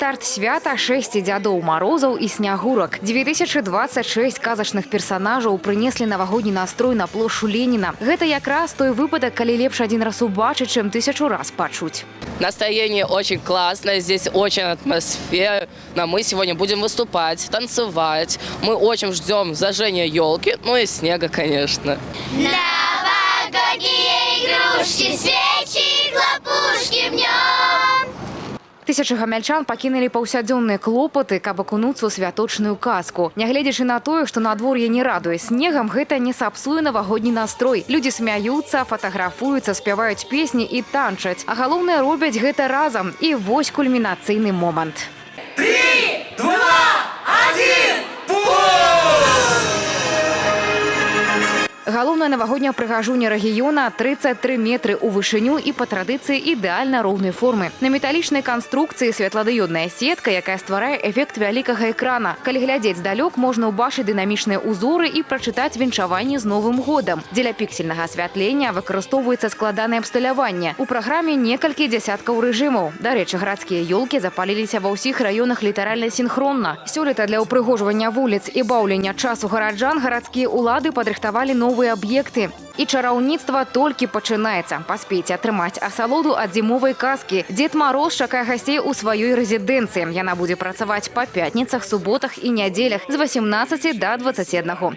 Старт свята 6 дзядоў Марозаў і снягурак. 2026 казачных персонажаў прынеслі навагодні настрой на плошчу Леніна. Гэта якраз той выпадак, калі лепш один раз убачыць, чым 1000 раз пачуць. Настроение очень классное, здесь очень атмосфера. Мы сегодня будем выступать, танцевать. Мы очень ждем зажжения елки, ну и снега, конечно. Новогодние игрушки, свечи, хлопушки в нем. Тысячы гамяльчан пакінулі паўсядзённыя клопаты, каб акунуцца ў святочную казку. Нягледзячы на тое, што надвор'е не радуе снегам, гэта не сапсуе навагодні настрой. Людзі смяюцца, фатаграфуюцца, спяваюць песні і танчаць. А галоўнае, робяць гэта разам. І вось кульмінацыйны момант. 3, 2, 1, Галоўная навагодняя прыгажуня рэгіёна 33 метры ў вышыню і па традыцыі ідэальна роўнай формы. На металічнай канструкцыі светладыёдная сетка, якая стварае эфект вялікага экрана. Калі глядзець здалёк, можна ўбачыць дынамічныя ўзоры і прачытаць віншаванне з Новым годам. Дзеля піксельнага асвятлення выкарыстоўваецца складанае абсталяванне. У праграме некалькі дзясяткаў рэжымаў. Дарэчы, гарадскія ёлкі запаліліся ва ўсіх раёнах літаральна сінхронна. Сёлета для ўпрыгожвання вуліц і баўлення часу гараджан гарадскія ўлады падрыхтавалі новыя аб'екты. І чараўніцтва толькі пачынаецца. Паспейце атрымаць асалоду ад зімовай казкі. Дзед Мароз чакае гасцей у сваёй рэзідэнцыі. Яна будзе працаваць па пятніцах, суботах і нядзелях з 18 до 21.